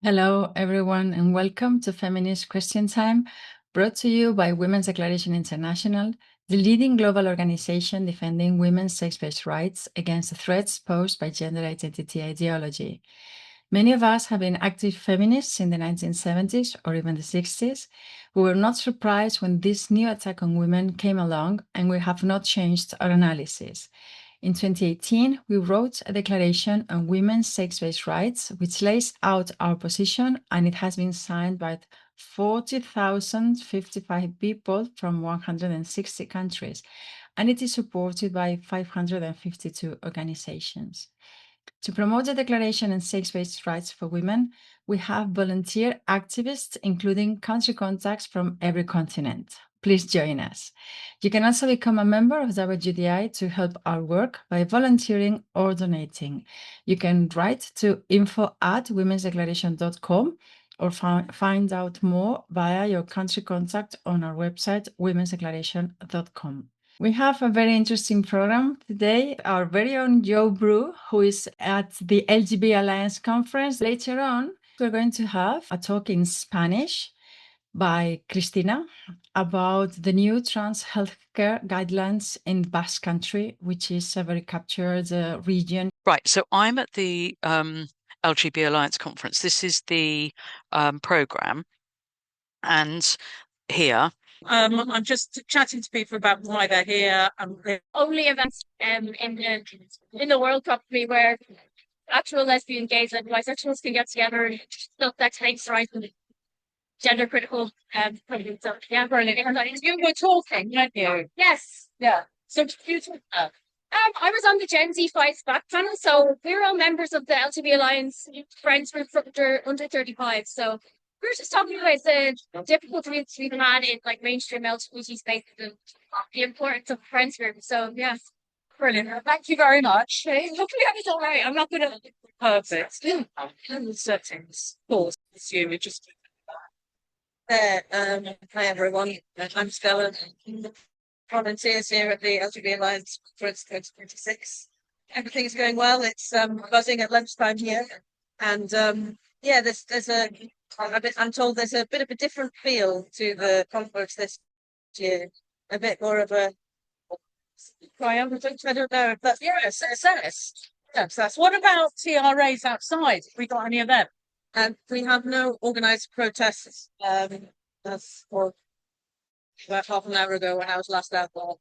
Hello, everyone, and welcome to Feminist Question Time, brought to you by Women's Declaration International, the leading global organization defending women's sex-based rights against the threats posed by gender identity ideology. Many of us have been active feminists in the 1970s or even the 60s. We were not surprised when this new attack on women came along, and we have not changed our analysis. In 2018, we wrote a declaration on women's sex-based rights, which lays out our position, and it has been signed by 40,055 people from 160 countries, and it is supported by 552 organizations. To promote the Declaration on Sex-Based Rights for Women, we have volunteer activists, including country contacts from every continent. Please join us. You can also become a member of WDI to help our work by volunteering or donating. You can write to info@womensdeclaration.com or find out more via your country contact on our website, womensdeclaration.com. We have a very interesting program today. Our very own Joe Brew, who is at the LGB Alliance conference. Later on, we're going to have a talk in Spanish by Cristina about the new trans healthcare guidelines in Basque Country, which is a very captured region. Right, so I'm at the LGB Alliance conference. This is the program, and here I'm just chatting to people about why they're here. Only events in the world probably where actual lesbian, gays, and bisexuals can get together and stuff that takes right and gender critical so yeah, Berlin. You were talking, weren't you? Yes. Yeah. So you talk I was on the Gen Z Fights Back panel, so we're all members of the LGB Alliance Friends Group for under 35. So we were just talking about the difficulties we've had in like mainstream LGBT space and the importance of friends group. So yeah. Brilliant. Thank you very much. Hopefully I was all right. I'm not gonna Perfect. Settings. Of course, assume it just Hi everyone. I'm Stella. Volunteers here at the LGBT Alliance Conference 2026. Everything's going well. It's buzzing at lunchtime here, and yeah, I'm told there's a bit of a different feel to the conference this year. A bit more of a triumphant. I don't know if that's success. Yes, what about TRAs outside? Have we got any of them? We have no organised protests. That's for about half an hour ago when I was last out there.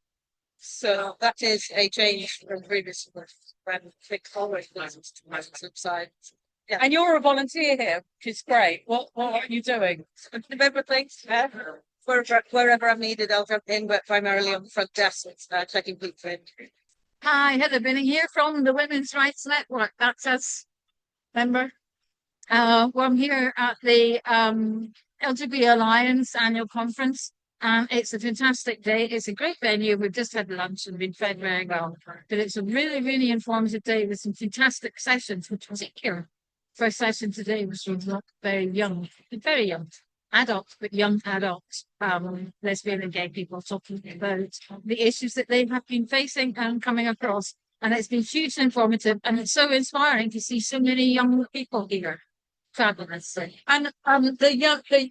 So that is a change from previous when big followers subside. Yeah. And you're a volunteer here, which is great. What are you doing? Everything. Wherever I'm needed, I'll jump in, but primarily on the front desk, checking people in. Hi, Heather Binning here from the Women's Rights Network. That's us, member. Well, I'm here at the LGBT Alliance annual conference. It's a fantastic day. It's a great venue. We've just had lunch and been fed very well. But it's a really, really informative day with some fantastic sessions, which was particular. First session today was from very young adults, but young adults, lesbian and gay people talking about the issues that they have been facing and coming across. And it's been hugely informative, and it's so inspiring to see so many young people here. Fabulous. And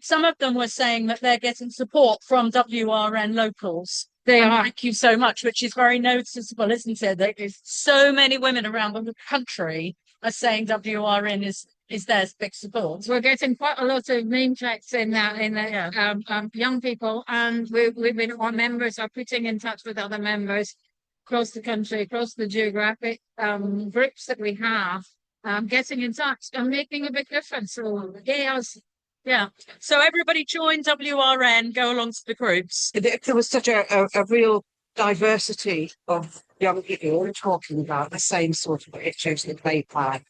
some of them were saying that they're getting support from WRN locals. They are. Thank you so much, which is very noticeable, isn't it? That so many women around the country are saying WRN is their big support. We're getting quite a lot of name checks in that young people, and our members are putting in touch with other members across the country, across the geographic groups that we have. Getting in touch and making a big difference. So, yeah. So everybody join WRN, go along to the groups. There was such a real diversity of young people all talking about the same sort of issues that they had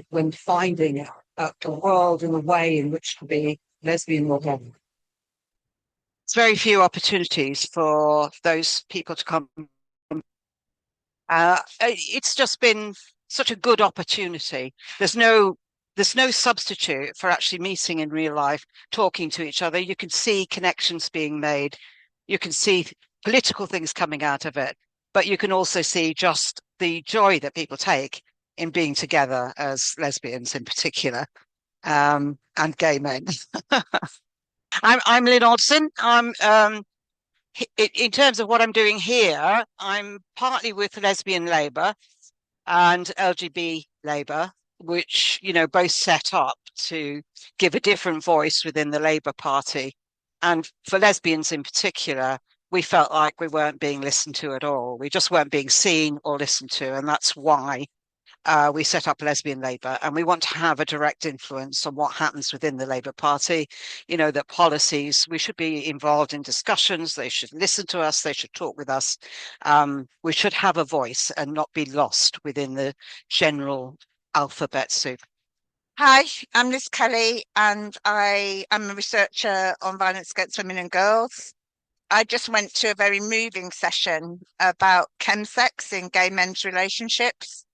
when finding the world and the way in which to be lesbian or gay. There's very few opportunities for those people to come. It's just been such a good opportunity. There's no substitute for actually meeting in real life, talking to each other. You can see connections being made. You can see political things coming out of it, but you can also see just the joy that people take in being together as lesbians in particular. and gay men. I'm Lynn Odson. In terms of what I'm doing here, I'm partly with Lesbian Labour and LGBT Labour, which, you know, both set up to give a different voice within the Labour Party. And for lesbians in particular, we felt like we weren't being listened to at all. We just weren't being seen or listened to. And that's why we set up Lesbian Labour, and we want to have a direct influence on what happens within the Labour Party. You know, that policies, we should be involved in discussions, they should listen to us, they should talk with us. We should have a voice and not be lost within the general alphabet soup. Hi, I'm Liz Kelly, and I am a researcher on violence against women and girls. I just went to a very moving session about chemsex in gay men's relationships.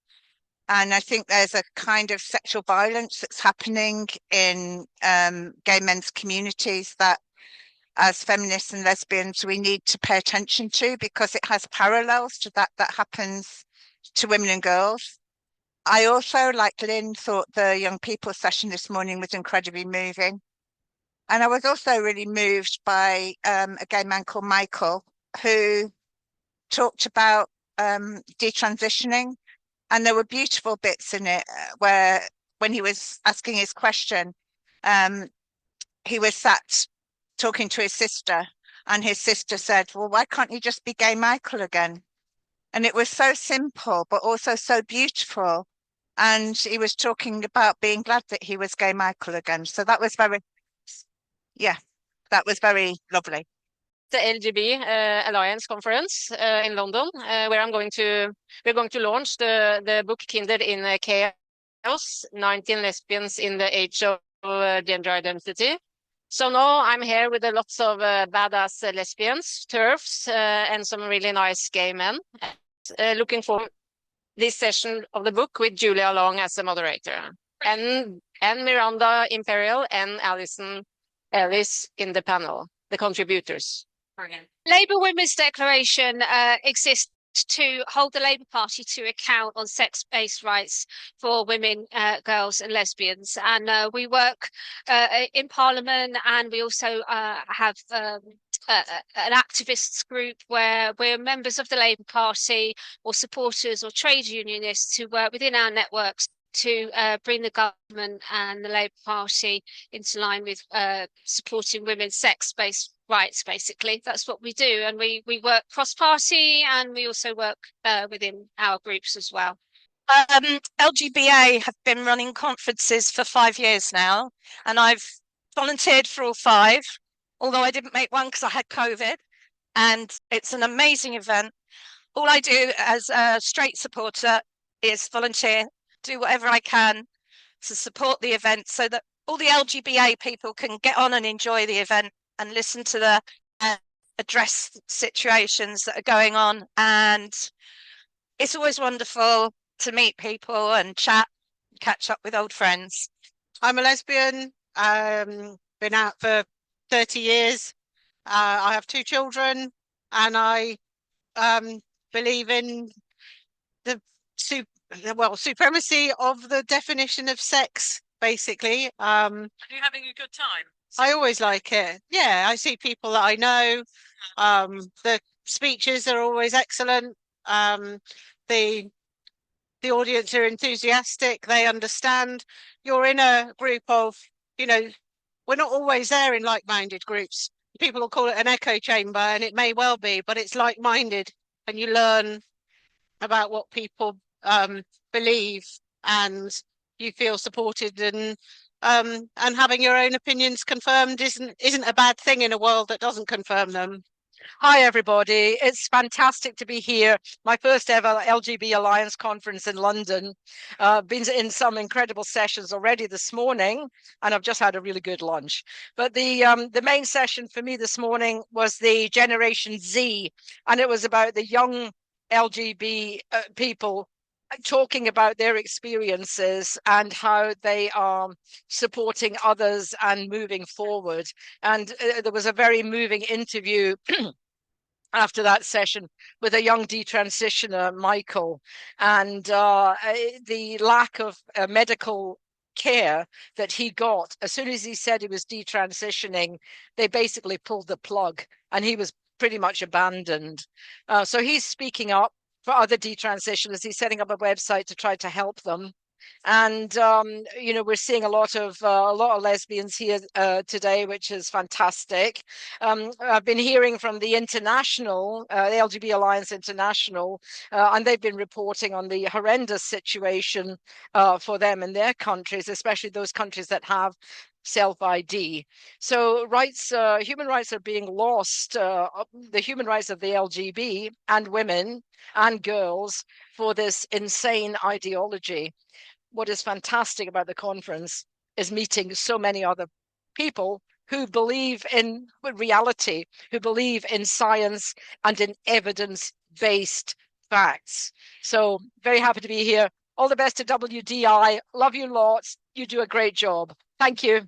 And I think there's a kind of sexual violence that's happening in gay men's communities that as feminists and lesbians, we need to pay attention to, because it has parallels to that happens to women and girls. I also, like Lynn, thought the young people session this morning was incredibly moving. And I was also really moved by a gay man called Michael, who talked about detransitioning. And there were beautiful bits in it where, when he was asking his question, he was sat talking to his sister, and his sister said, well, why can't you just be gay Michael again? And it was so simple, but also so beautiful. And he was talking about being glad that he was gay Michael again. So that was very, that was very lovely. The LGB Alliance conference in London, where we're going to launch the book Kindred in Chaos, 19 lesbians in the age of gender identity. So now I'm here with lots of badass lesbians, TERFs, and some really nice gay men. Looking forward this session of the book with Julia Long as a moderator, and Miranda Imperial and Alison Ellis in the panel, the contributors. Labour Women's Declaration exists to hold the Labour Party to account on sex-based rights for women, girls and lesbians. And we work in Parliament, and we also have an activists group where we're members of the Labour Party or supporters or trade unionists who work within our networks to bring the government and the Labour Party into line with supporting women's sex-based rights, basically. That's what we do. And we work cross-party, and we also work within our groups as well. LGBA have been running conferences for 5 years now, and I've volunteered for all 5, although I didn't make one because I had COVID. And it's an amazing event. All I do as a straight supporter is volunteer, do whatever I can to support the event so that all the LGBA people can get on and enjoy the event and listen to the address situations that are going on. And it's always wonderful to meet people and chat, catch up with old friends. I'm a lesbian, been out for 30 years. I have 2 children, and I believe in the supremacy of the definition of sex, basically. Are you having a good time? I always like it. Yeah, I see people that I know. The speeches are always excellent. The audience are enthusiastic. They understand. You're in a group of, we're not always there in like-minded groups. People will call it an echo chamber, and it may well be, but it's like-minded, and you learn about what people believe, and you feel supported, and having your own opinions confirmed isn't a bad thing in a world that doesn't confirm them. Hi, everybody. It's fantastic to be here. My first ever LGB Alliance conference in London. Been in some incredible sessions already this morning, and I've just had a really good lunch. But the main session for me this morning was the Generation Z, and it was about the young LGB people talking about their experiences and how they are supporting others and moving forward. And there was a very moving interview after that session with a young detransitioner, Michael, and the lack of medical care that he got. As soon as he said he was detransitioning, they basically pulled the plug and he was pretty much abandoned. So he's speaking up for other detransitioners. He's setting up a website to try to help them. And you know, we're seeing a lot of lesbians here today, which is fantastic. I've been hearing from the international, the LGBT Alliance International, and they've been reporting on the horrendous situation for them in their countries, especially those countries that have self-ID. So rights, human rights are being lost, the human rights of the LGB and women and girls for this insane ideology. What is fantastic about the conference is meeting so many other people who believe in reality, who believe in science and in evidence-based facts. So very happy to be here. All the best to WDI. Love you lots. You do a great job. Thank you.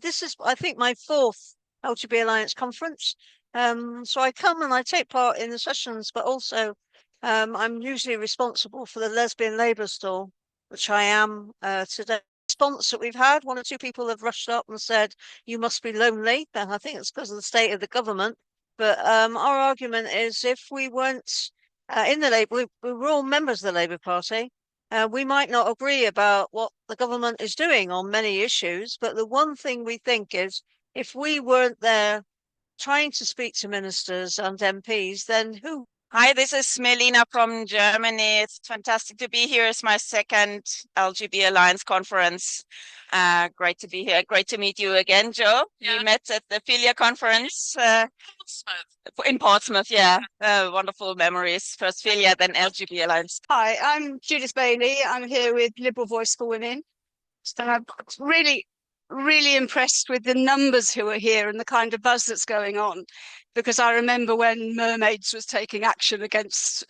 This is, I think, my 4th LGBT Alliance conference. So I come and I take part in the sessions, but also I'm usually responsible for the lesbian labour stall, which I am today. Response that we've had, 1 or 2 people have rushed up and said, you must be lonely. And I think it's because of the state of the government. But our argument is if we weren't in the Labour, we were all members of the Labour Party. We might not agree about what the government is doing on many issues, but the one thing we think is if we weren't there trying to speak to ministers and MPs, then who? Hi, this is Melina from Germany. It's fantastic to be here. It's my 2nd LGBT Alliance conference. Great to be here. Great to meet you again, Jo. Yeah. We met at the Philia conference in Portsmouth. Yeah, wonderful memories. First Philia, then LGBT Alliance. Hi, I'm Judith Bailey. I'm here with Liberal Voice for Women. So I'm really impressed with the numbers who are here and the kind of buzz that's going on. Because I remember when Mermaids was taking action against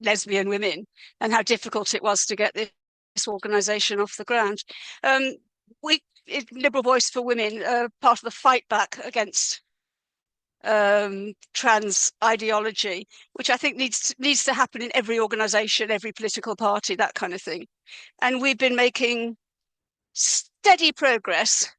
lesbian women and how difficult it was to get this organisation off the ground. We, Liberal Voice for Women, part of the fight back against trans ideology, which I think needs to happen in every organisation, every political party, that kind of thing. And we've been making steady progress.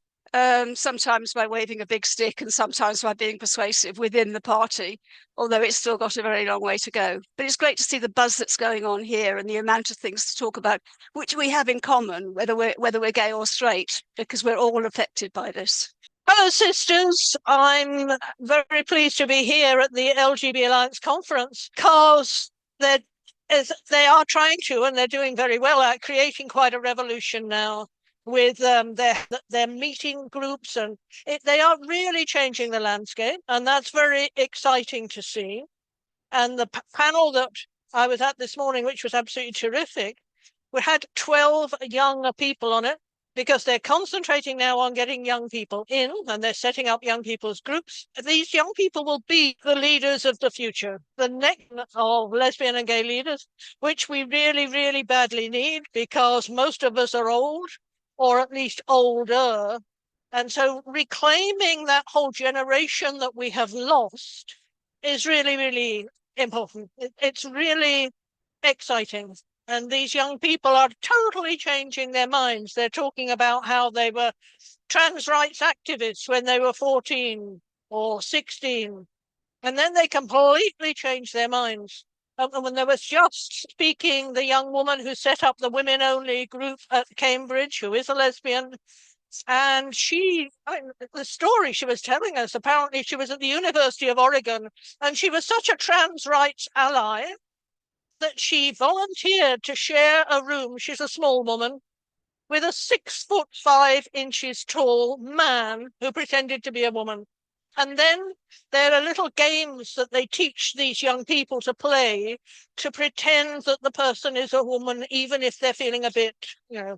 Sometimes by waving a big stick and sometimes by being persuasive within the party, although it's still got a very long way to go. But it's great to see the buzz that's going on here and the amount of things to talk about, which we have in common, whether we're gay or straight, because we're all affected by this. Hello, sisters. I'm very pleased to be here at the LGBT Alliance conference because they are trying to, and they're doing very well at creating quite a revolution now with their meeting groups, and they are really changing the landscape, and that's very exciting to see. And the panel that I was at this morning, which was absolutely terrific, we had 12 young people on it because they're concentrating now on getting young people in, and they're setting up young people's groups. These young people will be the leaders of the future, the next of lesbian and gay leaders, which we really, really badly need because most of us are old, or at least older. And so reclaiming that whole generation that we have lost is really, really important. It's really exciting. And these young people are totally changing their minds. They're talking about how they were trans rights activists when they were 14 or 16. And then they completely changed their minds. And when there was just speaking, the young woman who set up the women-only group at Cambridge, who is a lesbian, and the story she was telling us, apparently she was at the University of Oregon, and she was such a trans rights ally that she volunteered to share a room, she's a small woman, with a 6'5" tall man who pretended to be a woman. And then there are little games that they teach these young people to play to pretend that the person is a woman, even if they're feeling a bit,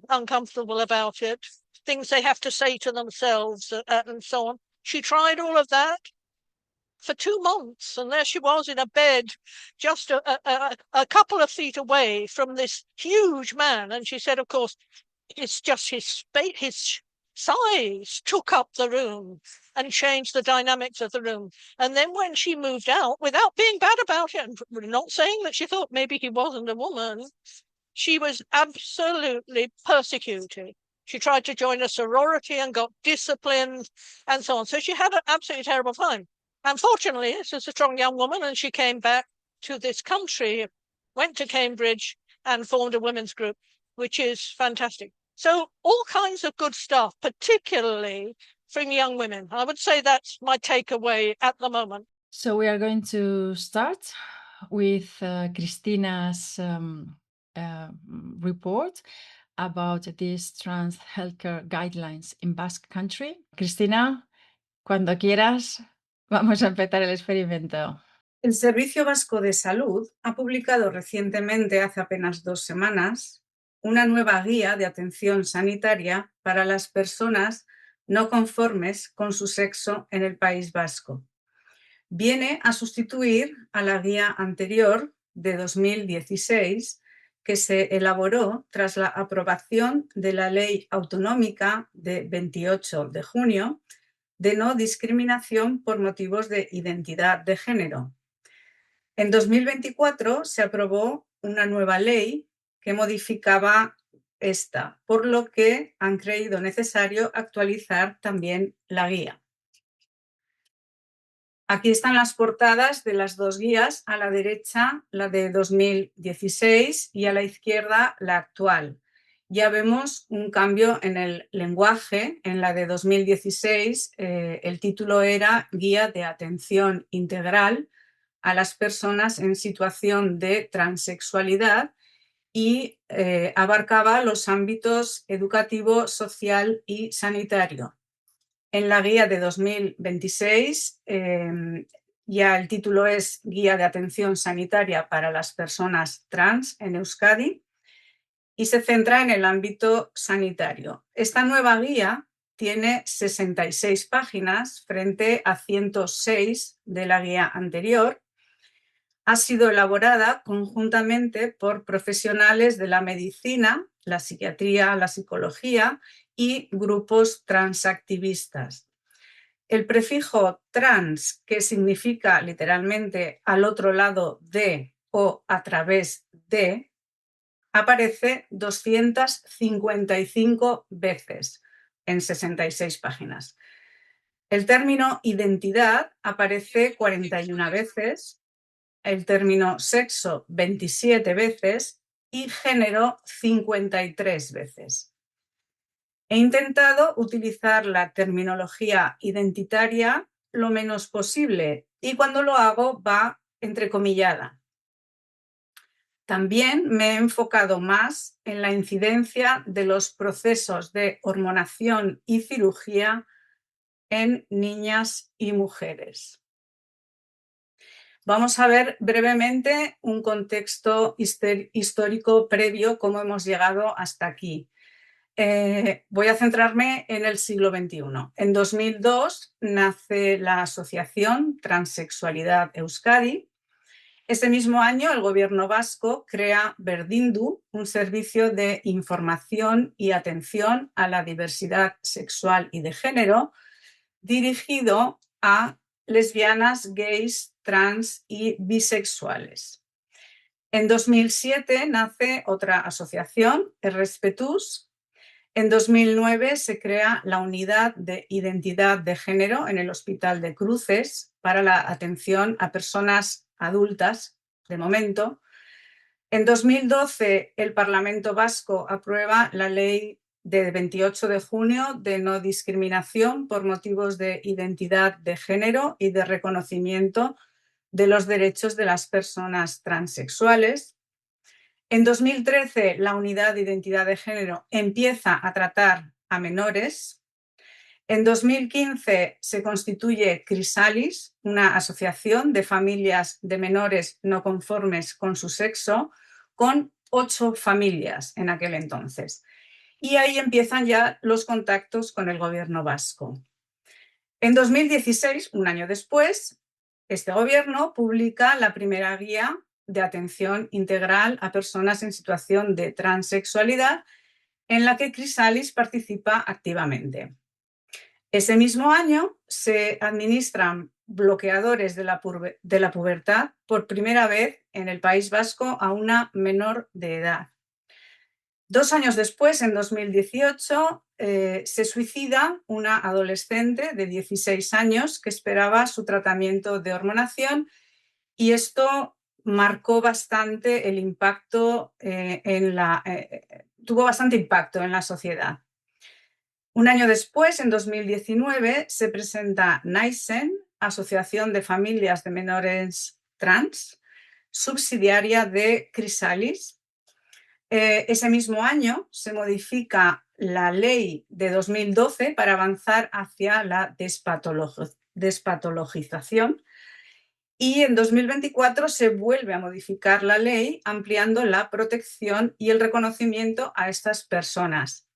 uncomfortable about it. Things they have to say to themselves and so on. She tried all of that for 2 months, and there she was in a bed just a couple of feet away from this huge man. And she said, of course, it's just his size took up the room and changed the dynamics of the room. And then when she moved out, without being bad about it, and not saying that she thought maybe he wasn't a woman, she was absolutely persecuted. She tried to join a sorority and got disciplined and so on. So she had an absolutely terrible time. Unfortunately, she's a strong young woman and she came back to this country, went to Cambridge and formed a women's group, which is fantastic. So all kinds of good stuff, particularly from young women. I would say that's my takeaway at the moment. So we are going to start with Christina's report about these trans healthcare guidelines in Basque Country. Cristina, cuando quieras, vamos a empezar el experimento. El Servicio Vasco de Salud ha publicado recientemente, hace apenas 2 semanas, una nueva guía de atención sanitaria para las personas no conformes con su sexo en el País Vasco. Viene a sustituir a la guía anterior de 2016 que se elaboró tras la aprobación de la Ley Autonómica de 28 de junio de no discriminación por motivos de identidad de género. En 2024 se aprobó una nueva ley que modificaba esta, por lo que han creído necesario actualizar también la guía. Aquí están las portadas de las 2 guías, a la derecha la de 2016 y a la izquierda la actual. Ya vemos un cambio en el lenguaje. En la de 2016 el título era Guía de Atención Integral a las personas en situación de transexualidad y abarcaba los ámbitos educativo, social y sanitario. En la guía de 2026 ya el título es Guía de Atención Sanitaria para las personas trans en Euskadi y se centra en el ámbito sanitario. Esta nueva guía tiene 66 páginas frente a 106 de la guía anterior. Ha sido elaborada conjuntamente por profesionales de la medicina, la psiquiatría, la psicología y grupos transactivistas. El prefijo trans, que significa literalmente al otro lado de o a través de, aparece 255 veces en 66 páginas. El término identidad aparece 41 veces, el término sexo 27 veces y género 53 veces. He intentado utilizar la terminología identitaria lo menos posible y cuando lo hago va entrecomillada. También me he enfocado más en la incidencia de los procesos de hormonación y cirugía en niñas y mujeres. Vamos a ver brevemente un contexto histórico previo, cómo hemos llegado hasta aquí. Voy a centrarme en el siglo XXI. En 2002 nace la Asociación Transexualidad Euskadi. Ese mismo año el gobierno vasco crea Berdindu, un servicio de información y atención a la diversidad sexual y de género, dirigido a lesbianas, gays, trans y bisexuales. En 2007 nace otra asociación, Errespetus. En 2009 se crea la Unidad de Identidad de Género en el Hospital de Cruces para la atención a personas adultas, de momento. En 2012 el Parlamento Vasco aprueba la Ley de 28 de junio de no discriminación por motivos de identidad de género y de reconocimiento de los derechos de las personas transexuales. En 2013, la Unidad de Identidad de Género empieza a tratar a menores. En 2015 se constituye Crisalis, una asociación de familias de menores no conformes con su sexo, con 8 familias en aquel entonces. Y ahí empiezan ya los contactos con el gobierno vasco. En 2016, un año después, este gobierno publica la primera guía de atención integral a personas en situación de transexualidad, en la que Crisalis participa activamente. Ese mismo año se administran bloqueadores de la pubertad por primera vez en el País Vasco a una menor de edad. 2 años después, en 2018, se suicida una adolescente de 16 años que esperaba su tratamiento de hormonación, y esto marcó bastante el impacto tuvo bastante impacto en la sociedad. Un año después, en 2019, se presenta NICEN, Asociación de Familias de Menores Trans, subsidiaria de Chrysalis. Ese mismo año se modifica la ley de 2012 para avanzar hacia la despatologización, y en 2024 se vuelve a modificar la ley ampliando la protección y el reconocimiento a estas personas.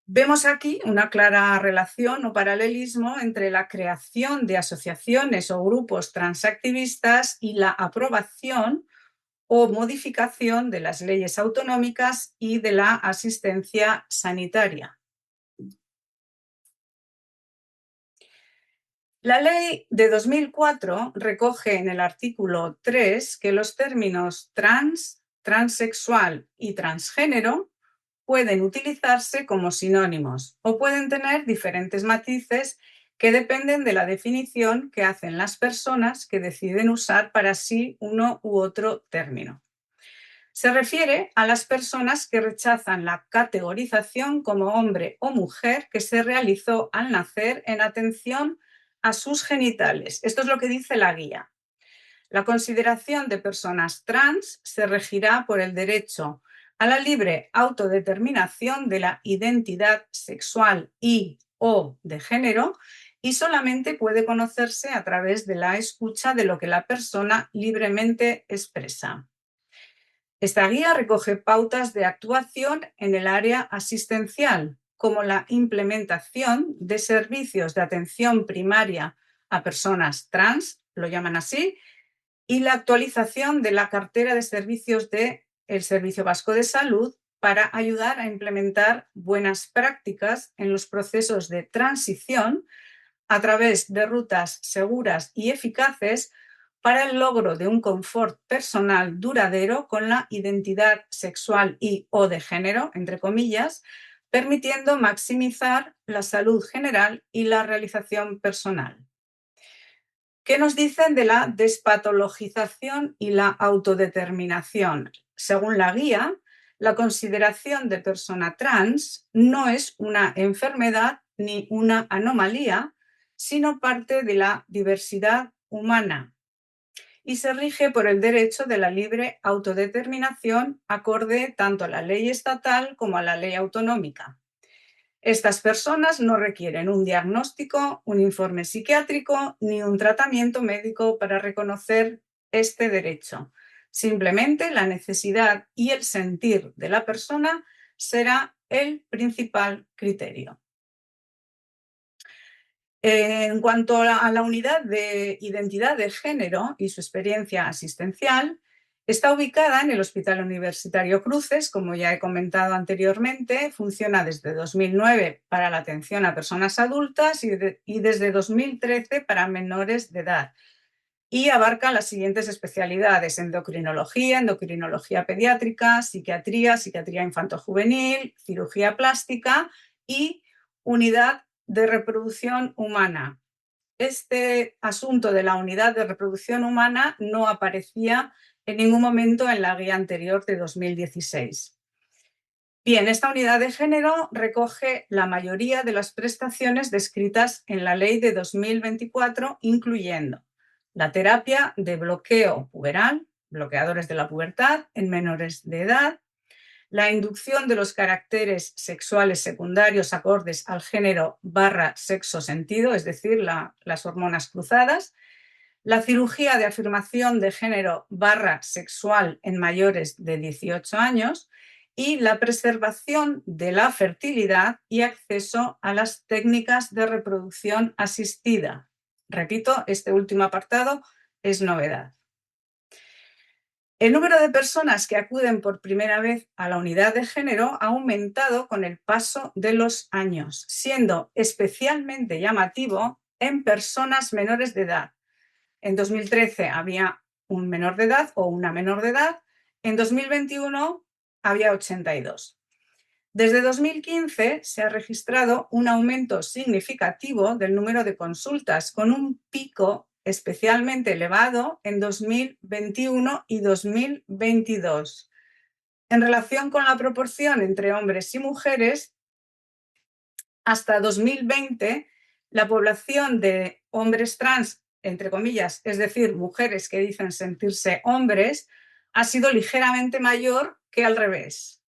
Vemos aquí una clara relación o paralelismo entre la creación de asociaciones o grupos transactivistas y la aprobación o modificación de las leyes autonómicas y de la asistencia sanitaria. La ley de 2004 recoge en el artículo 3 que los términos trans, transexual y transgénero pueden utilizarse como sinónimos o pueden tener diferentes matices que dependen de la definición que hacen las personas que deciden usar para sí uno u otro término. Se refiere a las personas que rechazan la categorización como hombre o mujer que se realizó al nacer en atención a sus genitales. Esto es lo que dice la guía. La consideración de personas trans se regirá por el derecho a la libre autodeterminación de la identidad sexual y o de género, y solamente puede conocerse a través de la escucha de lo que la persona libremente expresa. Esta guía recoge pautas de actuación en el área asistencial, como la implementación de servicios de atención primaria a personas trans, lo llaman así, y la actualización de la cartera de servicios del Servicio Vasco de Salud para ayudar a implementar buenas prácticas en los procesos de transición a través de rutas seguras y eficaces para el logro de un confort personal duradero con la identidad sexual y o de género, entre comillas, permitiendo maximizar la salud general y la realización personal. ¿Qué nos dicen de la despatologización y la autodeterminación? Según la guía, la consideración de persona trans no es una enfermedad ni una anomalía, sino parte de la diversidad humana, y se rige por el derecho de la libre autodeterminación acorde tanto a la ley estatal como a la ley autonómica. Estas personas no requieren un diagnóstico, un informe psiquiátrico ni un tratamiento médico para reconocer este derecho. Simplemente la necesidad y el sentir de la persona será el principal criterio. En cuanto a la unidad de identidad de género y su experiencia asistencial, está ubicada en el Hospital Universitario Cruces, como ya he comentado anteriormente, funciona desde 2009 para la atención a personas adultas y desde 2013 para menores de edad, y abarca las siguientes especialidades: endocrinología pediátrica, psiquiatría infantojuvenil, cirugía plástica y unidad de reproducción humana. Este asunto de la unidad de reproducción humana no aparecía en ningún momento en la guía anterior de 2016. Bien, esta unidad de género recoge la mayoría de las prestaciones descritas en la ley de 2024, incluyendo la terapia de bloqueo puberal, bloqueadores de la pubertad en menores de edad, la inducción de los caracteres sexuales secundarios acordes al género / sexo sentido, es decir, las hormonas cruzadas, la cirugía de afirmación de género / sexual en mayores de 18 años y la preservación de la fertilidad y acceso a las técnicas de reproducción asistida. Repito, este último apartado es novedad. El número de personas que acuden por primera vez a la unidad de género ha aumentado con el paso de los años, siendo especialmente llamativo en personas menores de edad. En 2013 había un menor de edad o una menor de edad. En 2021 había 82. Desde 2015 se ha registrado un aumento significativo del número de consultas, con un pico especialmente elevado en 2021 y 2022. En relación con la proporción entre hombres y mujeres, hasta 2020 la población de hombres trans, entre comillas, es decir, mujeres que dicen sentirse hombres, ha sido ligeramente mayor que al revés.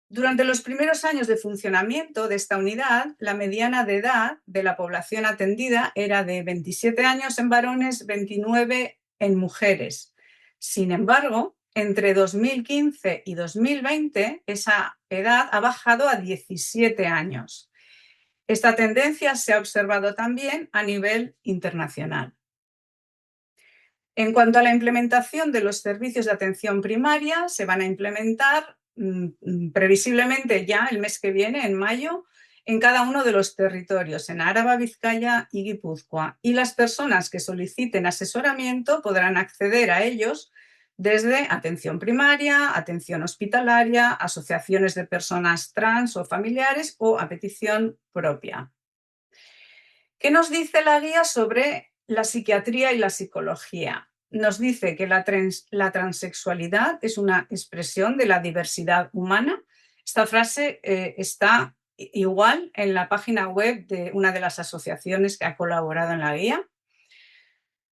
Durante los primeros años de funcionamiento de esta unidad, la mediana de edad de la población atendida era de 27 años en varones, 29 en mujeres. Sin embargo, entre 2015 y 2020, esa edad ha bajado a 17 años. Esta tendencia se ha observado también a nivel internacional. En cuanto a la implementación de los servicios de atención primaria, se van a implementar previsiblemente ya el mes que viene, en mayo, en cada uno de los territorios, en Áraba, Vizcaya y Guipúzcoa. Y las personas que soliciten asesoramiento podrán acceder a ellos desde atención primaria, atención hospitalaria, asociaciones de personas trans o familiares o a petición propia. ¿Qué nos dice la guía sobre la psiquiatría y la psicología? Nos dice que la transexualidad es una expresión de la diversidad humana. Esta frase está igual en la página web de una de las asociaciones que ha colaborado en la guía.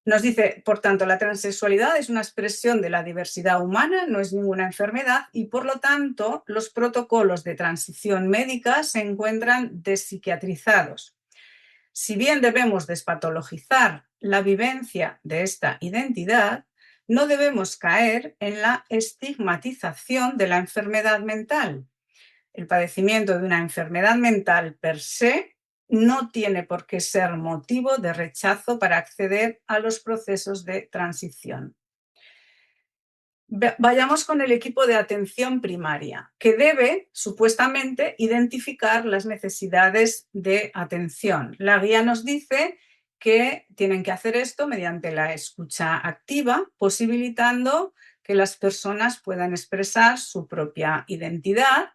Nos dice, por tanto, la transexualidad es una expresión de la diversidad humana, no es ninguna enfermedad y, por lo tanto, los protocolos de transición médica se encuentran despsiquiatrizados. Si bien debemos despatologizar la vivencia de esta identidad, no debemos caer en la estigmatización de la enfermedad mental. El padecimiento de una enfermedad mental per se no tiene por qué ser motivo de rechazo para acceder a los procesos de transición. Vayamos con el equipo de atención primaria, que debe, supuestamente, identificar las necesidades de atención. La guía nos dice que tienen que hacer esto mediante la escucha activa, posibilitando que las personas puedan expresar su propia identidad,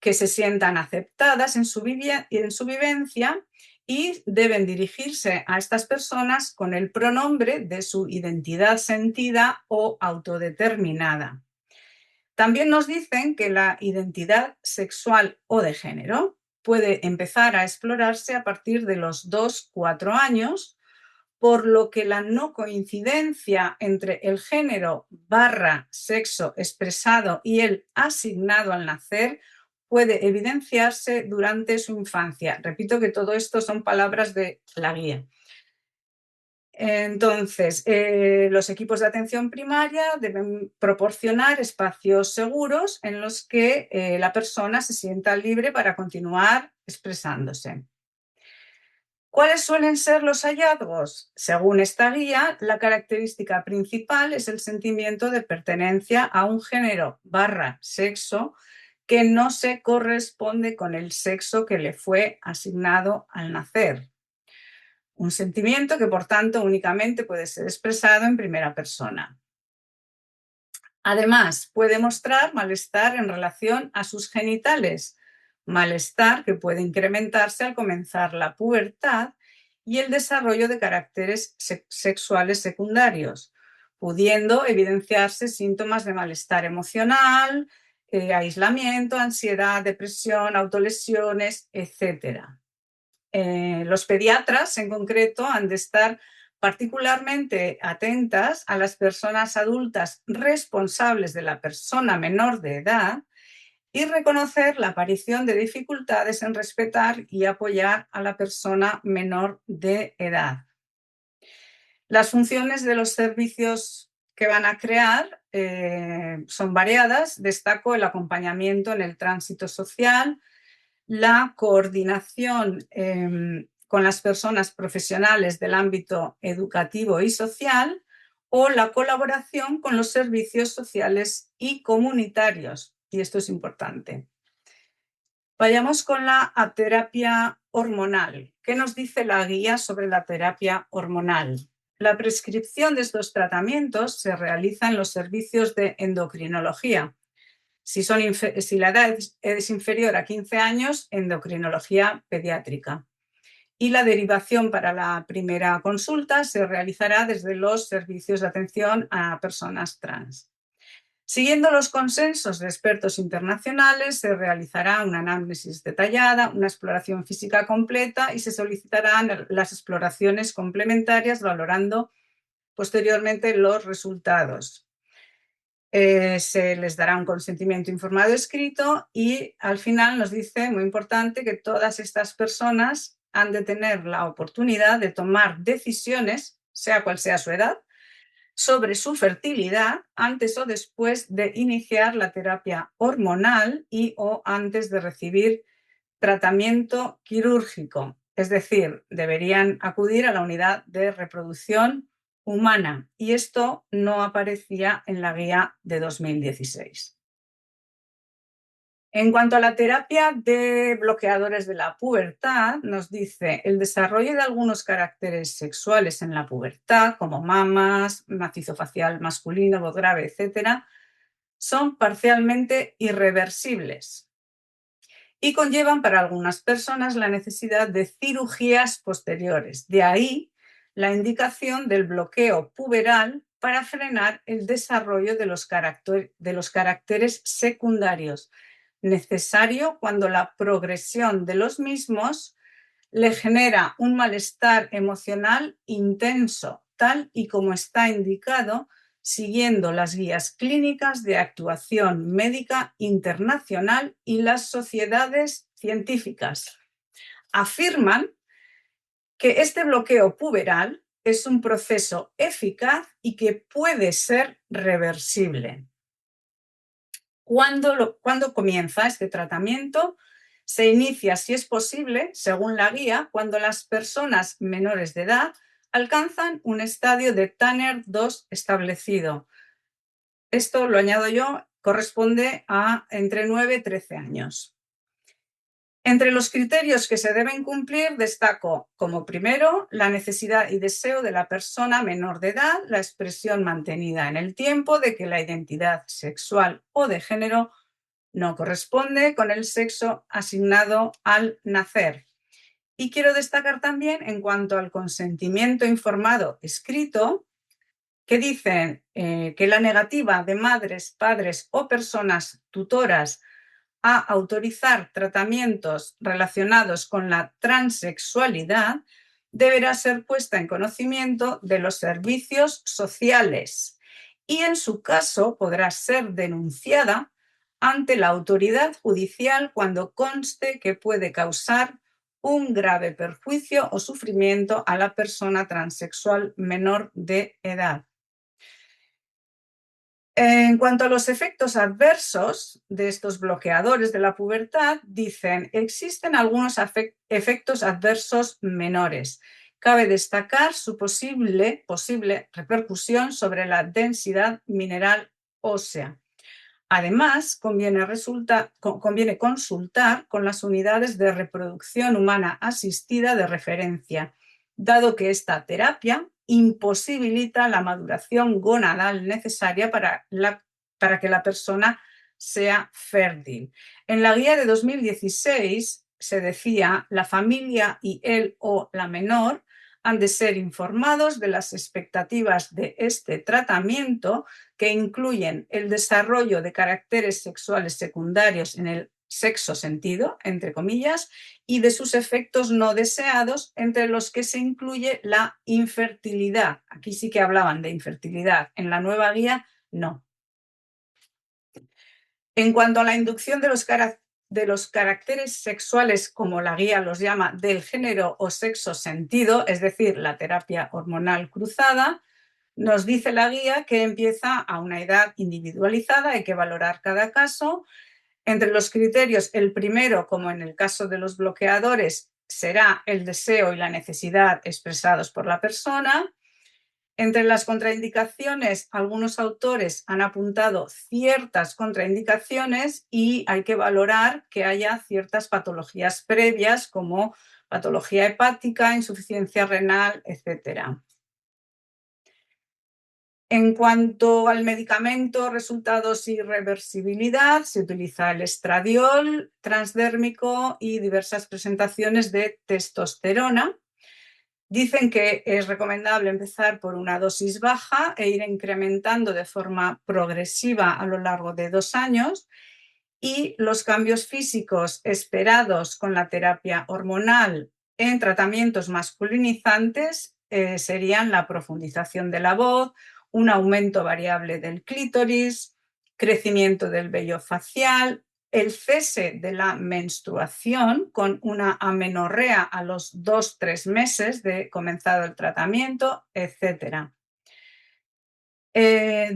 que se sientan aceptadas en su vivencia y deben dirigirse a estas personas con el pronombre de su identidad sentida o autodeterminada. También nos dicen que la identidad sexual o de género puede empezar a explorarse a partir de los 2-4 años, por lo que la no coincidencia entre el género / sexo expresado y el asignado al nacer puede evidenciarse durante su infancia. Repito que todo esto son palabras de la guía. Entonces, los equipos de atención primaria deben proporcionar espacios seguros en los que la persona se sienta libre para continuar expresándose. ¿Cuáles suelen ser los hallazgos? Según esta guía, la característica principal es el sentimiento de pertenencia a un género / sexo que no se corresponde con el sexo que le fue asignado al nacer. Un sentimiento que, por tanto, únicamente puede ser expresado en primera persona. Además, puede mostrar malestar en relación a sus genitales, malestar que puede incrementarse al comenzar la pubertad y el desarrollo de caracteres sexuales secundarios, pudiendo evidenciarse síntomas de malestar emocional, aislamiento, ansiedad, depresión, autolesiones, etc. Los pediatras, en concreto, han de estar particularmente atentas a las personas adultas responsables de la persona menor de edad y reconocer la aparición de dificultades en respetar y apoyar a la persona menor de edad. Las funciones de los servicios que van a crear son variadas. Destaco el acompañamiento en el tránsito social, la coordinación con las personas profesionales del ámbito educativo y social o la colaboración con los servicios sociales y comunitarios. Y esto es importante. Vayamos con la terapia hormonal. ¿Qué nos dice la guía sobre la terapia hormonal? La prescripción de estos tratamientos se realiza en los servicios de endocrinología, Si la edad es inferior a 15 años, endocrinología pediátrica. Y la derivación para la primera consulta se realizará desde los servicios de atención a personas trans. Siguiendo los consensos de expertos internacionales, se realizará una análisis detallada, una exploración física completa y se solicitarán las exploraciones complementarias valorando posteriormente los resultados. Se les dará un consentimiento informado escrito y al final nos dice, muy importante, que todas estas personas han de tener la oportunidad de tomar decisiones, sea cual sea su edad, sobre su fertilidad antes o después de iniciar la terapia hormonal y o antes de recibir tratamiento quirúrgico. Es decir, deberían acudir a la unidad de reproducción humana y esto no aparecía en la guía de 2016. En cuanto a la terapia de bloqueadores de la pubertad, nos dice el desarrollo de algunos caracteres sexuales en la pubertad, como mamas, macizo facial masculino, voz grave, etc., son parcialmente irreversibles y conllevan para algunas personas la necesidad de cirugías posteriores. De ahí la indicación del bloqueo puberal para frenar el desarrollo de los caracteres secundarios, necesario cuando la progresión de los mismos le genera un malestar emocional intenso, tal y como está indicado siguiendo las guías clínicas de actuación médica internacional y las sociedades científicas. Afirman que este bloqueo puberal es un proceso eficaz y que puede ser reversible. ¿Cuándo comienza este tratamiento? Se inicia, si es posible, según la guía, cuando las personas menores de edad alcanzan un estadio de Tanner 2 establecido. Esto, lo añado yo, corresponde a entre 9 y 13 años. Entre los criterios que se deben cumplir destaco como primero la necesidad y deseo de la persona menor de edad, la expresión mantenida en el tiempo de que la identidad sexual o de género no corresponde con el sexo asignado al nacer. Y quiero destacar también en cuanto al consentimiento informado escrito, que dicen que la negativa de madres, padres o personas tutoras a autorizar tratamientos relacionados con la transexualidad deberá ser puesta en conocimiento de los servicios sociales y en su caso podrá ser denunciada ante la autoridad judicial cuando conste que puede causar un grave perjuicio o sufrimiento a la persona transexual menor de edad. En cuanto a los efectos adversos de estos bloqueadores de la pubertad, dicen, existen algunos efectos adversos menores. Cabe destacar su posible repercusión sobre la densidad mineral ósea. Además, conviene consultar con las unidades de reproducción humana asistida de referencia, dado que esta terapia imposibilita la maduración gonadal necesaria para que la persona sea fértil. En la guía de 2016 se decía, la familia y él o la menor han de ser informados de las expectativas de este tratamiento, que incluyen el desarrollo de caracteres sexuales secundarios en el sexo sentido, entre comillas, y de sus efectos no deseados, entre los que se incluye la infertilidad. Aquí sí que hablaban de infertilidad, en la nueva guía no. En cuanto a la inducción de los caracteres sexuales, como la guía los llama, del género o sexo sentido, es decir, la terapia hormonal cruzada, nos dice la guía que empieza a una edad individualizada, hay que valorar cada caso. Entre los criterios, el primero, como en el caso de los bloqueadores, será el deseo y la necesidad expresados por la persona. Entre las contraindicaciones, algunos autores han apuntado ciertas contraindicaciones y hay que valorar que haya ciertas patologías previas como patología hepática, insuficiencia renal, etc. En cuanto al medicamento, resultados y reversibilidad, se utiliza el estradiol transdérmico y diversas presentaciones de testosterona. Dicen que es recomendable empezar por una dosis baja e ir incrementando de forma progresiva a lo largo de 2 años, y los cambios físicos esperados con la terapia hormonal en tratamientos masculinizantes serían la profundización de la voz, un aumento variable del clítoris, crecimiento del vello facial, el cese de la menstruación con una amenorrea a los 2-3 meses de comenzado el tratamiento, etc.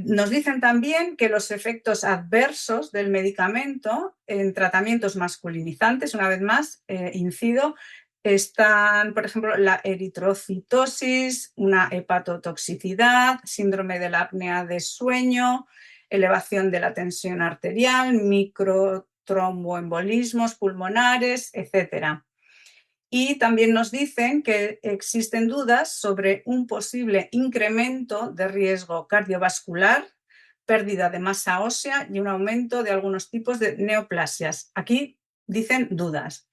Nos dicen también que los efectos adversos del medicamento en tratamientos masculinizantes, una vez más, incido, están, por ejemplo, la eritrocitosis, una hepatotoxicidad, síndrome de la apnea de sueño, elevación de la tensión arterial, microtromboembolismos pulmonares, etc. Y también nos dicen que existen dudas sobre un posible incremento de riesgo cardiovascular, pérdida de masa ósea y un aumento de algunos tipos de neoplasias. Aquí dicen dudas.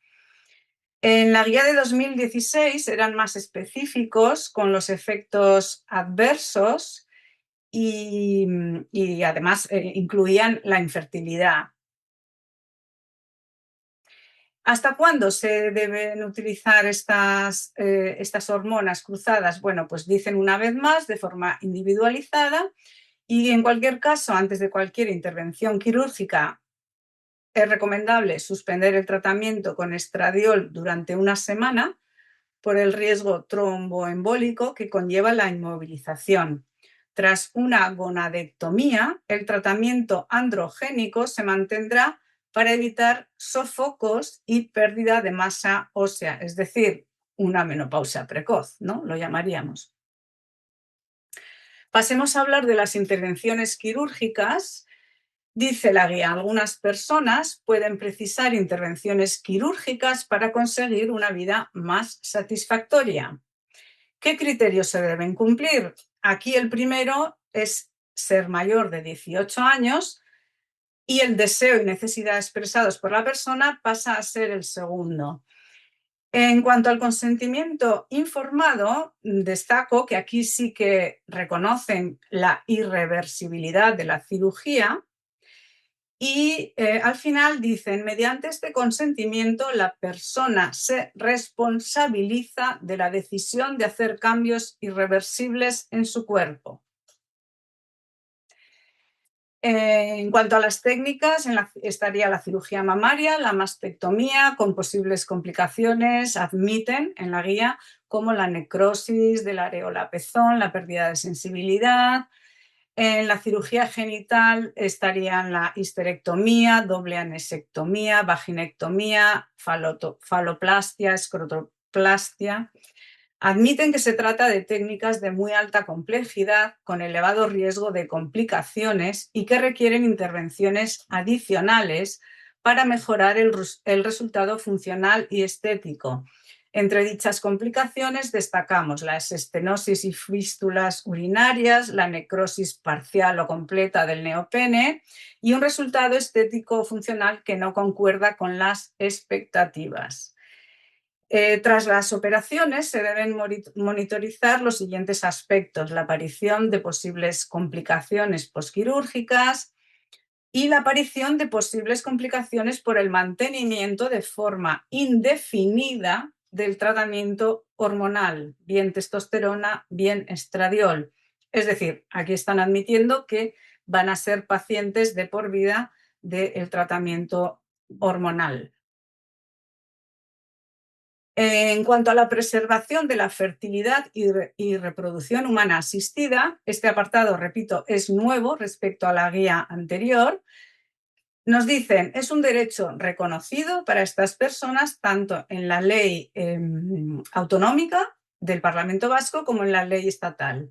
En la guía de 2016 eran más específicos con los efectos adversos y además incluían la infertilidad. ¿Hasta cuándo se deben utilizar estas hormonas cruzadas? Bueno, pues dicen una vez más de forma individualizada, y en cualquier caso, antes de cualquier intervención quirúrgica, es recomendable suspender el tratamiento con estradiol durante una semana por el riesgo tromboembólico que conlleva la inmovilización. Tras una gonadectomía, el tratamiento androgénico se mantendrá para evitar sofocos y pérdida de masa ósea, es decir, una menopausia precoz, ¿no? Lo llamaríamos. Pasemos a hablar de las intervenciones quirúrgicas. Dice la guía, algunas personas pueden precisar intervenciones quirúrgicas para conseguir una vida más satisfactoria. ¿Qué criterios se deben cumplir? Aquí el primero es ser mayor de 18 años y el deseo y necesidad expresados por la persona pasa a ser el segundo. En cuanto al consentimiento informado, destaco que aquí sí que reconocen la irreversibilidad de la cirugía y al final dicen, mediante este consentimiento la persona se responsabiliza de la decisión de hacer cambios irreversibles en su cuerpo. En cuanto a las técnicas, estaría la cirugía mamaria, la mastectomía, con posibles complicaciones, admiten en la guía como la necrosis de la areola pezón, la pérdida de sensibilidad. En la cirugía genital estarían la histerectomía, doble anesectomía, vaginectomía, faloplastia, escrotoplastia. Admiten que se trata de técnicas de muy alta complejidad, con elevado riesgo de complicaciones y que requieren intervenciones adicionales para mejorar el resultado funcional y estético. Entre dichas complicaciones destacamos las estenosis y fístulas urinarias, la necrosis parcial o completa del neopene y un resultado estético funcional que no concuerda con las expectativas. Tras las operaciones se deben monitorizar los siguientes aspectos: la aparición de posibles complicaciones posquirúrgicas y la aparición de posibles complicaciones por el mantenimiento de forma indefinida del tratamiento hormonal, bien testosterona, bien estradiol. Es decir, aquí están admitiendo que van a ser pacientes de por vida del tratamiento hormonal. En cuanto a la preservación de la fertilidad y reproducción humana asistida, este apartado, repito, es nuevo respecto a la guía anterior. Nos dicen, es un derecho reconocido para estas personas tanto en la ley autonómica del Parlamento Vasco como en la ley estatal.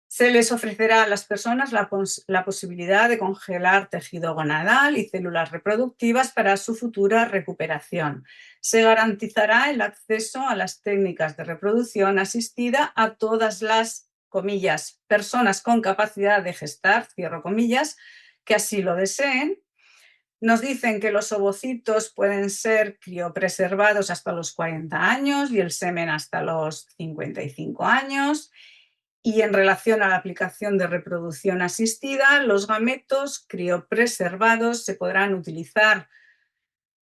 Se les ofrecerá a las personas la posibilidad de congelar tejido gonadal y células reproductivas para su futura recuperación. Se garantizará el acceso a las técnicas de reproducción asistida a todas las comillas, personas con capacidad de gestar, cierro comillas, que así lo deseen. Nos dicen que los ovocitos pueden ser criopreservados hasta los 40 años y el semen hasta los 55 años. Y en relación a la aplicación de reproducción asistida, los gametos criopreservados se podrán utilizar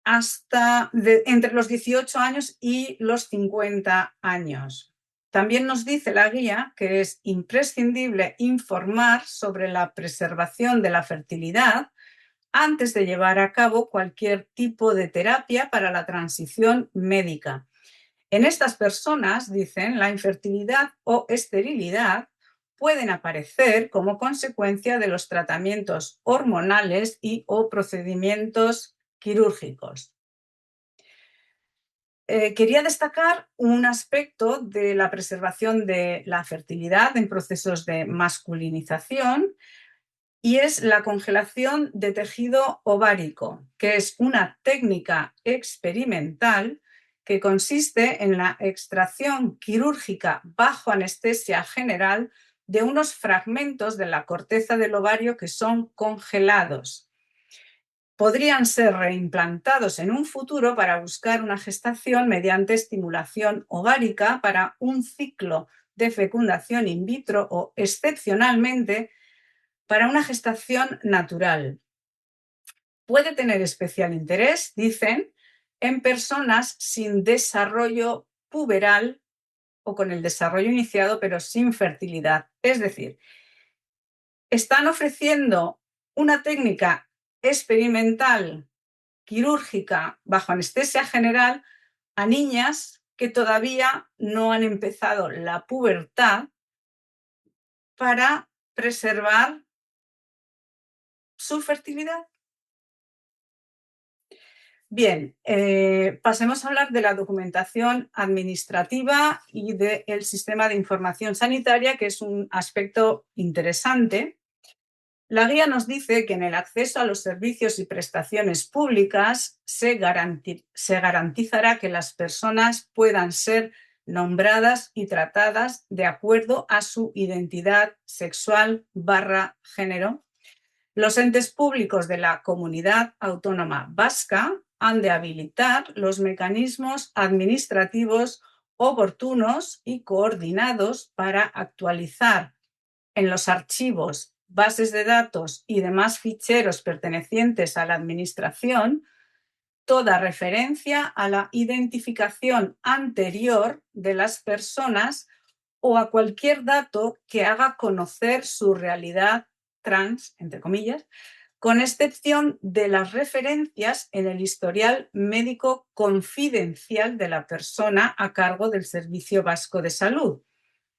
entre los 18 años y los 50 años. También nos dice la guía que es imprescindible informar sobre la preservación de la fertilidad antes de llevar a cabo cualquier tipo de terapia para la transición médica. En estas personas, dicen, la infertilidad o esterilidad pueden aparecer como consecuencia de los tratamientos hormonales y o procedimientos quirúrgicos. Quería destacar un aspecto de la preservación de la fertilidad en procesos de masculinización, y es la congelación de tejido ovárico, que es una técnica experimental que consiste en la extracción quirúrgica bajo anestesia general de unos fragmentos de la corteza del ovario que son congelados. Podrían ser reimplantados en un futuro para buscar una gestación mediante estimulación ovárica para un ciclo de fecundación in vitro o, excepcionalmente, para una gestación natural. Puede tener especial interés, dicen, en personas sin desarrollo puberal o con el desarrollo iniciado pero sin fertilidad. Es decir, están ofreciendo una técnica experimental quirúrgica bajo anestesia general a niñas que todavía no han empezado la pubertad para preservar su fertilidad. Bien, pasemos a hablar de la documentación administrativa y del sistema de información sanitaria, que es un aspecto interesante. La guía nos dice que en el acceso a los servicios y prestaciones públicas se garantizará que las personas puedan ser nombradas y tratadas de acuerdo a su identidad sexual / género. Los entes públicos de la Comunidad Autónoma Vasca han de habilitar los mecanismos administrativos oportunos y coordinados para actualizar en los archivos, bases de datos y demás ficheros pertenecientes a la Administración toda referencia a la identificación anterior de las personas o a cualquier dato que haga conocer su realidad trans, entre comillas, con excepción de las referencias en el historial médico confidencial de la persona a cargo del Servicio Vasco de Salud.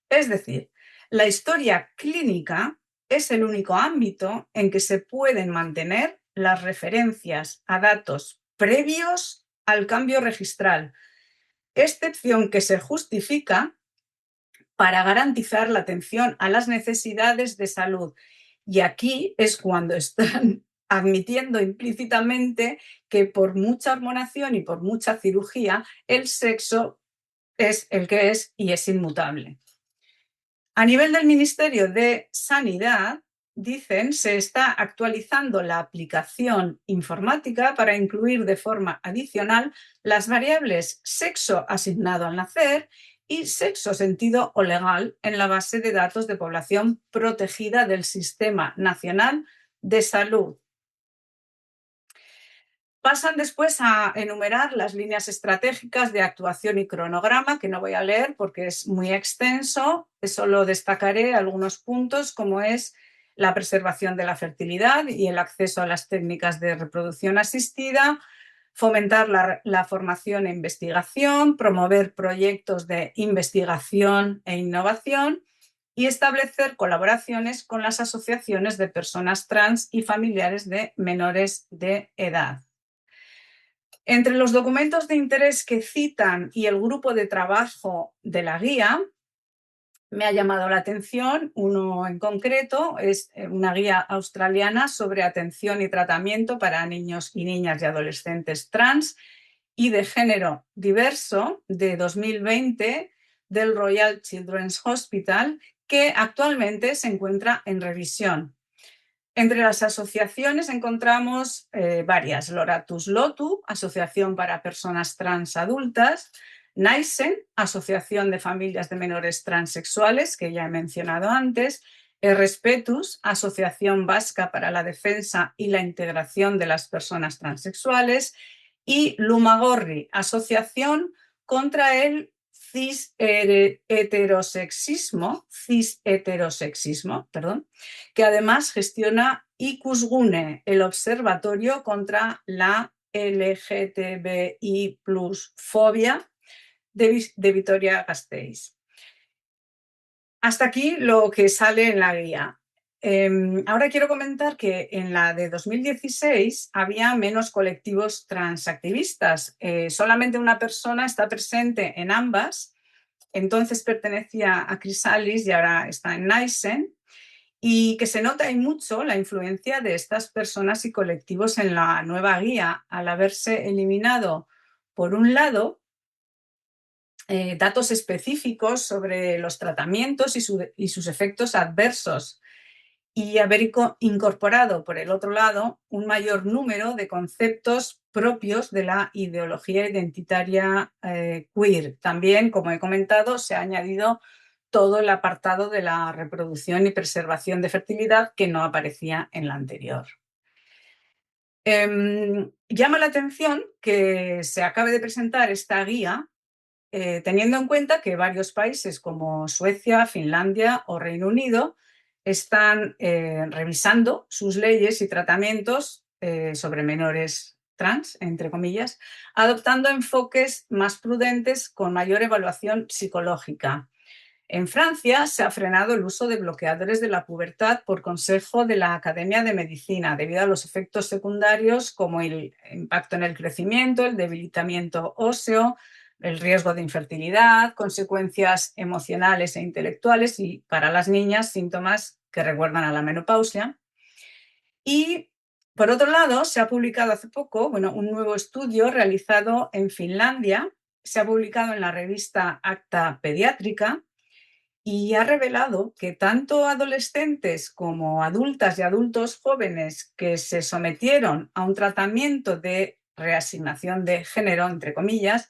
Es decir, la historia clínica es el único ámbito en que se pueden mantener las referencias a datos previos al cambio registral, excepción que se justifica para garantizar la atención a las necesidades de salud. Y aquí es cuando están admitiendo implícitamente que por mucha hormonación y por mucha cirugía, el sexo es el que es y es inmutable. A nivel del Ministerio de Sanidad, dicen, se está actualizando la aplicación informática para incluir de forma adicional las variables sexo asignado al nacer y sexo sentido o legal en la base de datos de población protegida del Sistema Nacional de Salud. Pasan después a enumerar las líneas estratégicas de actuación y cronograma, que no voy a leer porque es muy extenso, solo destacaré algunos puntos como es la preservación de la fertilidad y el acceso a las técnicas de reproducción asistida, fomentar la formación e investigación, promover proyectos de investigación e innovación y establecer colaboraciones con las asociaciones de personas trans y familiares de menores de edad. Entre los documentos de interés que citan y el grupo de trabajo de la guía, me ha llamado la atención uno en concreto, es una guía australiana sobre atención y tratamiento para niños y niñas y adolescentes trans y de género diverso de 2020 del Royal Children's Hospital, que actualmente se encuentra en revisión. Entre las asociaciones encontramos varias: Loratus Lotu, Asociación para Personas Trans Adultas; Naisen, Asociación de Familias de Menores Transexuales, que ya he mencionado antes; Errespetus, Asociación Vasca para la Defensa y la Integración de las Personas Transexuales; y Lumagorri, Asociación contra el cis-heterosexismo, que además gestiona Ikusgune, el Observatorio contra la LGTBI+ fobia de Vitoria-Gasteiz. Hasta aquí lo que sale en la guía. Ahora quiero comentar que en la de 2016 había menos colectivos transactivistas. Solamente una persona está presente en ambas. Entonces pertenecía a Chrysalis y ahora está en Naisen. Y que se nota y mucho la influencia de estas personas y colectivos en la nueva guía, al haberse eliminado, por un lado, datos específicos sobre los tratamientos y sus efectos adversos, y haber incorporado, por el otro lado, un mayor número de conceptos propios de la ideología identitaria queer. También, como he comentado, se ha añadido todo el apartado de la reproducción y preservación de fertilidad que no aparecía en la anterior. Llama la atención que se acabe de presentar esta guía teniendo en cuenta que varios países como Suecia, Finlandia o Reino Unido están revisando sus leyes y tratamientos sobre menores trans, entre comillas, adoptando enfoques más prudentes con mayor evaluación psicológica. En Francia se ha frenado el uso de bloqueadores de la pubertad por consejo de la Academia de Medicina, debido a los efectos secundarios como el impacto en el crecimiento, el debilitamiento óseo, el riesgo de infertilidad, consecuencias emocionales e intelectuales y, para las niñas, síntomas que recuerdan a la menopausia. Y, por otro lado, se ha publicado hace poco un nuevo estudio realizado en Finlandia. Se ha publicado en la revista Acta Pediátrica y ha revelado que tanto adolescentes como adultas y adultos jóvenes que se sometieron a un tratamiento de reasignación de género, entre comillas,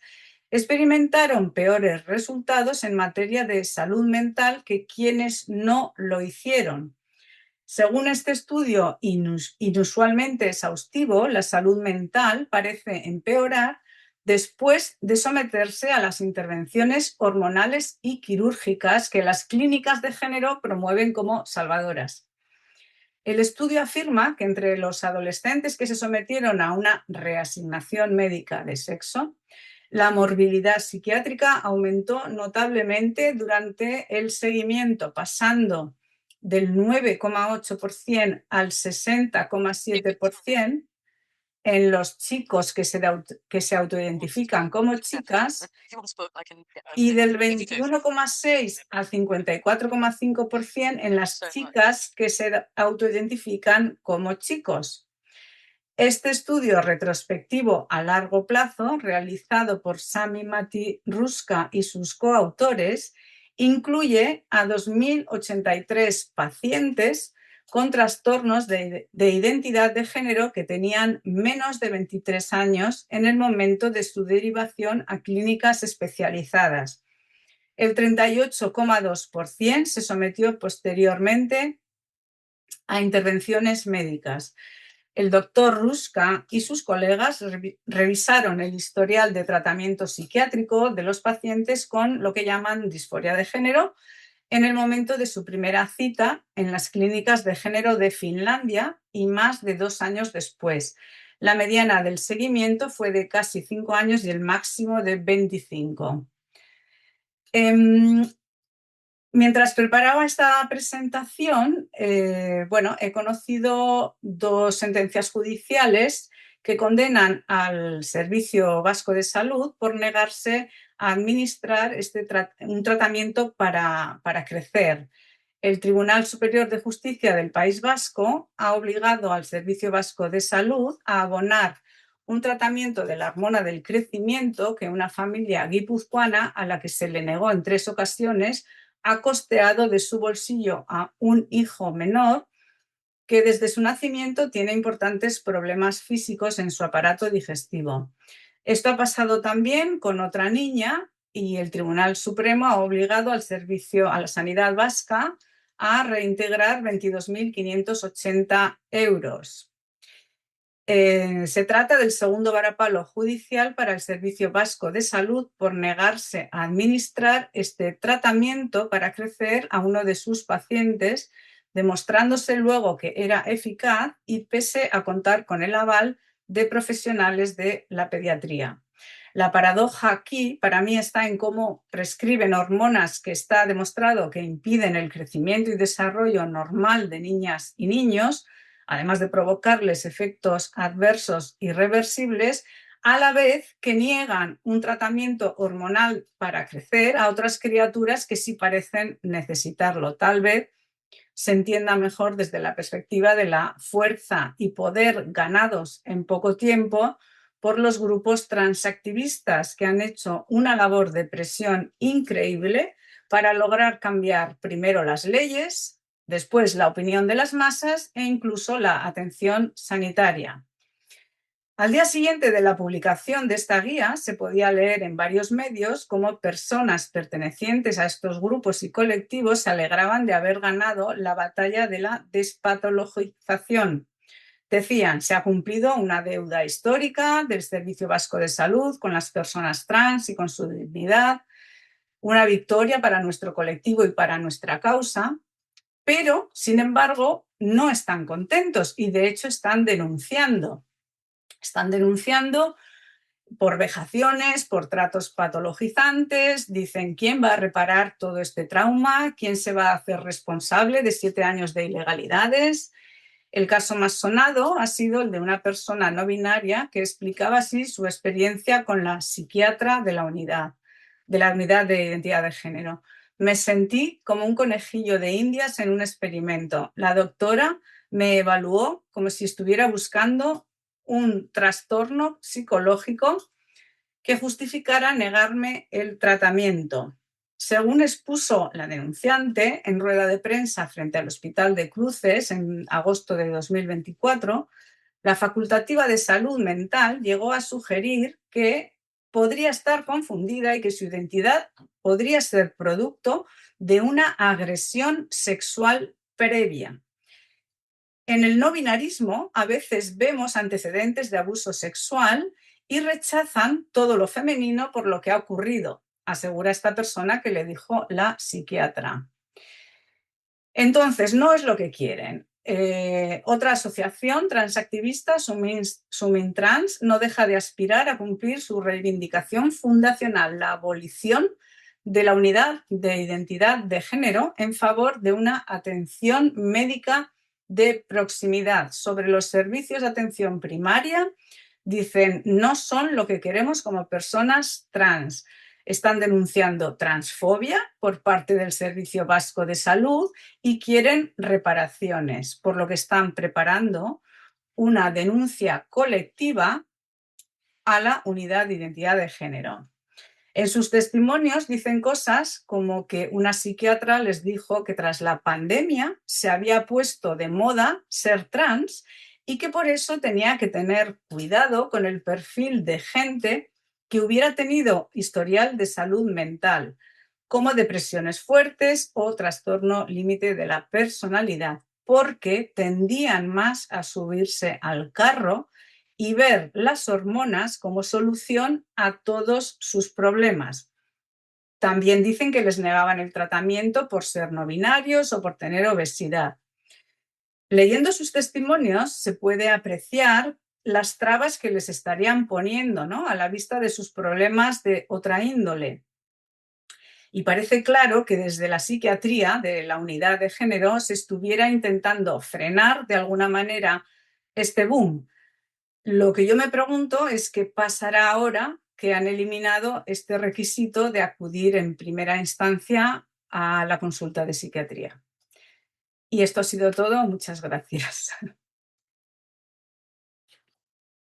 experimentaron peores resultados en materia de salud mental que quienes no lo hicieron. Según este estudio inusualmente exhaustivo, la salud mental parece empeorar después de someterse a las intervenciones hormonales y quirúrgicas que las clínicas de género promueven como salvadoras. El estudio afirma que entre los adolescentes que se sometieron a una reasignación médica de sexo, la morbilidad psiquiátrica aumentó notablemente durante el seguimiento, pasando del 9,8% al 60,7% en los chicos que se autoidentifican como chicas y del 21,6 al 54,5% en las chicas que se autoidentifican como chicos. Este estudio retrospectivo a largo plazo, realizado por Sami Matti Ruska y sus coautores, incluye a 2.083 pacientes con trastornos de identidad de género que tenían menos de 23 años en el momento de su derivación a clínicas especializadas. El 38,2% se sometió posteriormente a intervenciones médicas. El doctor Ruska y sus colegas revisaron el historial de tratamiento psiquiátrico de los pacientes con lo que llaman disforia de género en el momento de su primera cita en las clínicas de género de Finlandia y más de 2 años después. La mediana del seguimiento fue de casi 5 años y el máximo de 25. Mientras preparaba esta presentación, he conocido 2 sentencias judiciales que condenan al Servicio Vasco de Salud por negarse a administrar un tratamiento para crecer. El Tribunal Superior de Justicia del País Vasco ha obligado al Servicio Vasco de Salud a abonar un tratamiento de la hormona del crecimiento que una familia guipuzcoana, a la que se le negó en 3 ocasiones, ha costeado de su bolsillo a un hijo menor que desde su nacimiento tiene importantes problemas físicos en su aparato digestivo. Esto ha pasado también con otra niña y el Tribunal Supremo ha obligado al servicio a la sanidad vasca a reintegrar 22.580 euros. Se trata del segundo varapalo judicial para el Servicio Vasco de Salud por negarse a administrar este tratamiento para crecer a uno de sus pacientes, demostrándose luego que era eficaz y pese a contar con el aval de profesionales de la pediatría. La paradoja aquí para mí está en cómo prescriben hormonas que está demostrado que impiden el crecimiento y desarrollo normal de niñas y niños, además de provocarles efectos adversos irreversibles, a la vez que niegan un tratamiento hormonal para crecer a otras criaturas que sí parecen necesitarlo. Tal vez se entienda mejor desde la perspectiva de la fuerza y poder ganados en poco tiempo por los grupos transactivistas que han hecho una labor de presión increíble para lograr cambiar primero las leyes, después la opinión de las masas e incluso la atención sanitaria. Al día siguiente de la publicación de esta guía se podía leer en varios medios cómo personas pertenecientes a estos grupos y colectivos se alegraban de haber ganado la batalla de la despatologización. Decían, se ha cumplido una deuda histórica del Servicio Vasco de Salud con las personas trans y con su dignidad, una victoria para nuestro colectivo y para nuestra causa, pero, sin embargo, no están contentos y, de hecho, están denunciando. Están denunciando por vejaciones, por tratos patologizantes, dicen quién va a reparar todo este trauma, quién se va a hacer responsable de 7 años de ilegalidades. El caso más sonado ha sido el de una persona no binaria que explicaba así su experiencia con la psiquiatra de la unidad de identidad de género. Me sentí como un conejillo de indias en un experimento. La doctora me evaluó como si estuviera buscando un trastorno psicológico que justificara negarme el tratamiento. Según expuso la denunciante en rueda de prensa frente al Hospital de Cruces en agosto de 2024, la facultativa de salud mental llegó a sugerir que podría estar confundida y que su identidad podría ser producto de una agresión sexual previa. En el no binarismo a veces vemos antecedentes de abuso sexual y rechazan todo lo femenino por lo que ha ocurrido, asegura esta persona que le dijo la psiquiatra. Entonces, no es lo que quieren. Otra asociación transactivista, Sumintrans, no deja de aspirar a cumplir su reivindicación fundacional, la abolición de la unidad de identidad de género en favor de una atención médica de proximidad. Sobre los servicios de atención primaria, dicen, no son lo que queremos como personas trans. Están denunciando transfobia por parte del Servicio Vasco de Salud y quieren reparaciones, por lo que están preparando una denuncia colectiva a la unidad de identidad de género. En sus testimonios dicen cosas como que una psiquiatra les dijo que tras la pandemia se había puesto de moda ser trans y que por eso tenía que tener cuidado con el perfil de gente que hubiera tenido historial de salud mental, como depresiones fuertes o trastorno límite de la personalidad, porque tendían más a subirse al carro y ver las hormonas como solución a todos sus problemas. También dicen que les negaban el tratamiento por ser no binarios o por tener obesidad. Leyendo sus testimonios se puede apreciar las trabas que les estarían poniendo, ¿no?, a la vista de sus problemas de otra índole. Y parece claro que desde la psiquiatría de la unidad de género se estuviera intentando frenar de alguna manera este boom. Lo que yo me pregunto es qué pasará ahora que han eliminado este requisito de acudir en primera instancia a la consulta de psiquiatría. Y esto ha sido todo. Muchas gracias.